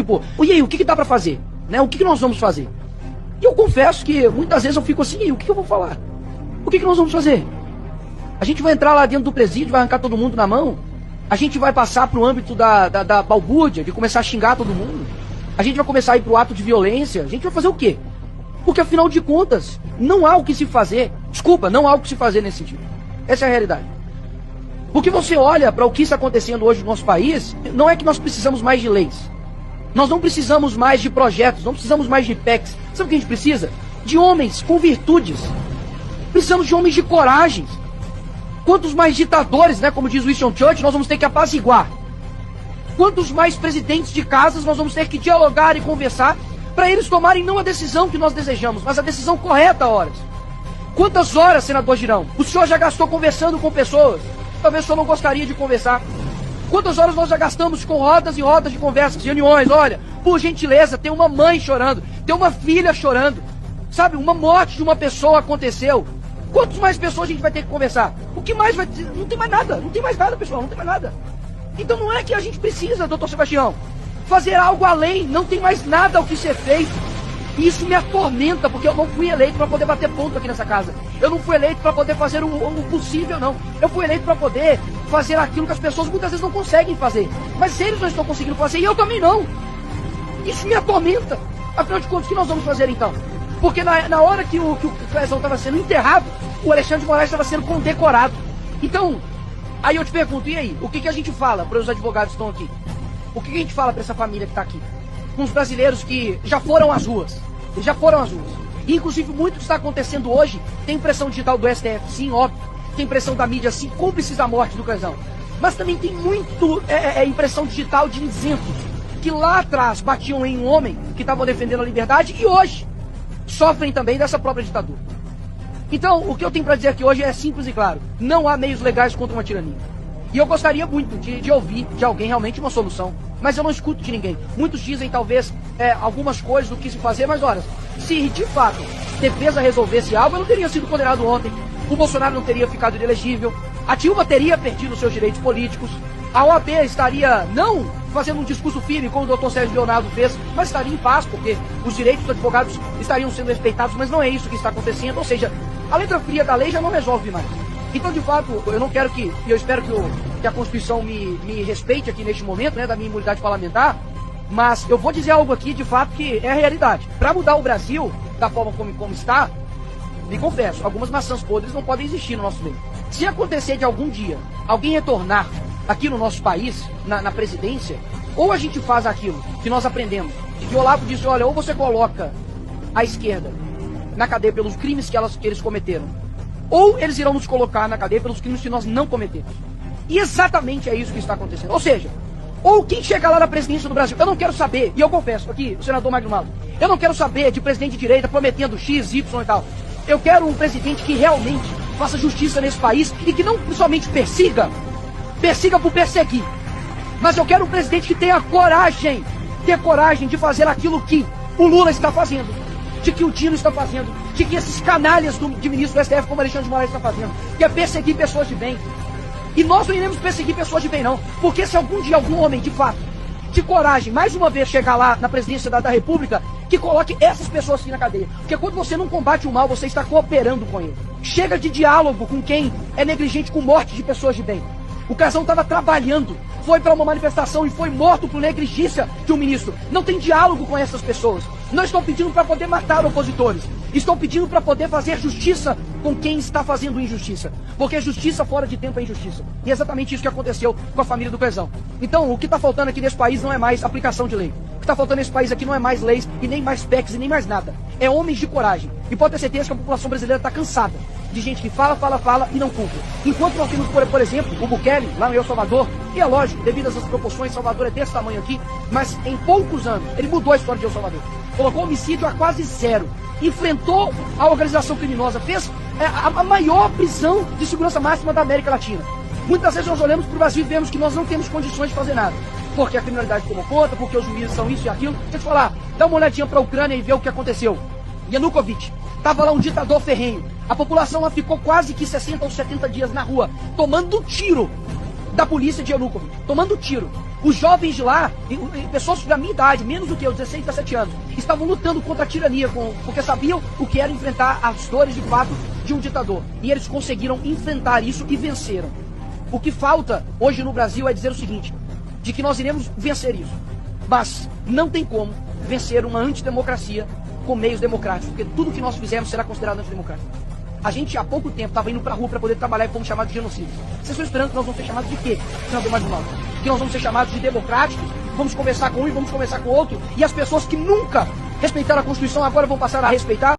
tipo, e aí, o que dá pra fazer? Né? O que nós vamos fazer? E eu confesso que muitas vezes eu fico assim, e aí, o que eu vou falar? O que nós vamos fazer? A gente vai entrar lá dentro do presídio, vai arrancar todo mundo na mão? A gente vai passar pro âmbito da balbúrdia, de começar a xingar todo mundo? A gente vai começar a ir pro ato de violência? A gente vai fazer o quê? Porque afinal de contas, não há o que se fazer. Desculpa, não há o que se fazer nesse sentido. Essa é a realidade. Porque você olha para o que está acontecendo hoje no nosso país, não é que nós precisamos mais de leis. Nós não precisamos mais de projetos, não precisamos mais de PECs. Sabe o que a gente precisa? De homens com virtudes. Precisamos de homens de coragem. Quantos mais ditadores, né, como diz Winston Churchill, nós vamos ter que apaziguar? Quantos mais presidentes de casas nós vamos ter que dialogar e conversar para eles tomarem não a decisão que nós desejamos, mas a decisão correta a horas? Quantas horas, senador Girão, o senhor já gastou conversando com pessoas? Talvez o senhor não gostaria de conversar. Quantas horas nós já gastamos com rodas e rodas de conversas, reuniões? Olha, por gentileza, tem uma mãe chorando, tem uma filha chorando. Sabe, uma morte de uma pessoa aconteceu. Quantas mais pessoas a gente vai ter que conversar? O que mais vai ter? Não tem mais nada, não tem mais nada, pessoal, não tem mais nada. Então não é que a gente precisa, doutor Sebastião, fazer algo além, não tem mais nada ao que ser feito. E isso me atormenta, porque eu não fui eleito para poder bater ponto aqui nessa casa. Eu não fui eleito para poder fazer o possível, não. Eu fui eleito para poder fazer aquilo que as pessoas muitas vezes não conseguem fazer. Mas eles não estão conseguindo fazer, e eu também não. Isso me atormenta. Afinal de contas, o que nós vamos fazer então? Porque na hora que o Clezão estava sendo enterrado, o Alexandre de Moraes estava sendo condecorado. Então, aí eu te pergunto, e aí? O que a gente fala para os advogados que estão aqui? O que a gente fala para essa família que está aqui? Com os brasileiros que já foram às ruas. Eles já foram às ruas. E, inclusive, muito que está acontecendo hoje tem pressão digital do STF, sim, óbvio. Tem pressão da mídia, sim, cúmplices da morte do Clezão. Mas também tem muito impressão digital de isentos que lá atrás batiam em um homem que estava defendendo a liberdade e hoje sofrem também dessa própria ditadura. Então, o que eu tenho para dizer aqui hoje é simples e claro. Não há meios legais contra uma tirania. E eu gostaria muito de ouvir de alguém realmente uma solução. Mas eu não escuto de ninguém. Muitos dizem talvez algumas coisas do que se fazer, mas olha, se de fato defesa resolvesse algo, eu não teria sido condenado ontem. O Bolsonaro não teria ficado inelegível. A Dilma teria perdido seus direitos políticos. A OAB estaria não fazendo um discurso firme, como o Dr. Sérgio Leonardo fez, mas estaria em paz, porque os direitos dos advogados estariam sendo respeitados, mas não é isso que está acontecendo. Ou seja, a letra fria da lei já não resolve mais. Então, de fato, eu não quero que, e eu espero que a Constituição me respeite aqui neste momento, né, da minha imunidade parlamentar, mas eu vou dizer algo aqui, de fato, que é a realidade. Para mudar o Brasil, da forma como está, me confesso, algumas maçãs podres não podem existir no nosso meio. Se acontecer de algum dia alguém retornar aqui no nosso país, na presidência, ou a gente faz aquilo que nós aprendemos, de que o Olavo disse, olha, ou você coloca a esquerda na cadeia pelos crimes que eles cometeram, ou eles irão nos colocar na cadeia pelos crimes que nós não cometemos. E exatamente é isso que está acontecendo. Ou seja, ou quem chega lá na presidência do Brasil, eu não quero saber, e eu confesso aqui, o senador Magno Malta, eu não quero saber de presidente de direita prometendo X, Y e tal. Eu quero um presidente que realmente faça justiça nesse país e que não somente persiga por perseguir. Mas eu quero um presidente que tenha coragem de fazer aquilo que o Lula está fazendo, de que o Dino está fazendo, de que esses canalhas de ministro do STF como Alexandre de Moraes está fazendo, que é perseguir pessoas de bem. E nós não iremos perseguir pessoas de bem não, porque se algum dia algum homem de fato, de coragem, mais uma vez chegar lá na presidência da República, que coloque essas pessoas aqui na cadeia. Porque quando você não combate o mal, você está cooperando com ele. Chega de diálogo com quem é negligente com morte de pessoas de bem. O Clezão estava trabalhando, foi para uma manifestação e foi morto por negligência de um ministro. Não tem diálogo com essas pessoas. Não estão pedindo para poder matar opositores. Estão pedindo para poder fazer justiça com quem está fazendo injustiça. Porque justiça fora de tempo é injustiça. E é exatamente isso que aconteceu com a família do Clezão. Então, o que está faltando aqui nesse país não é mais aplicação de lei. O que está faltando nesse país aqui não é mais leis e nem mais PECs e nem mais nada. É homens de coragem. E pode ter certeza que a população brasileira está cansada de gente que fala e não cumpre. Enquanto nós temos, por exemplo, o Bukele, lá no El Salvador, e é lógico, devido a essas proporções, Salvador é desse tamanho aqui, mas em poucos anos, ele mudou a história de El Salvador. Colocou homicídio a quase zero. Enfrentou a organização criminosa, fez a maior prisão de segurança máxima da América Latina. Muitas vezes nós olhamos para o Brasil e vemos que nós não temos condições de fazer nada. Porque a criminalidade tomou conta, porque os juízes são isso e aquilo. Deixa eu te falar, dá uma olhadinha para a Ucrânia e vê o que aconteceu. Yanukovych, estava lá um ditador ferrenho. A população lá ficou quase que 60 ou 70 dias na rua, tomando tiro da polícia de Yanukovych. Tomando tiro. Os jovens de lá, pessoas da minha idade, menos do que eu, 16, 17 anos, estavam lutando contra a tirania, porque sabiam o que era enfrentar as dores de fato de um ditador. E eles conseguiram enfrentar isso e venceram. O que falta hoje no Brasil é dizer o seguinte, de que nós iremos vencer isso. Mas não tem como vencer uma antidemocracia com meios democráticos, porque tudo que nós fizermos será considerado antidemocrático. A gente há pouco tempo estava indo pra rua para poder trabalhar e fomos chamados de genocídio. Vocês estão esperando que nós vamos ser chamados de quê? Não, do mais mal. Que nós vamos ser chamados de democráticos, vamos conversar com um e vamos conversar com o outro, e as pessoas que nunca respeitaram a Constituição agora vão passar a respeitar?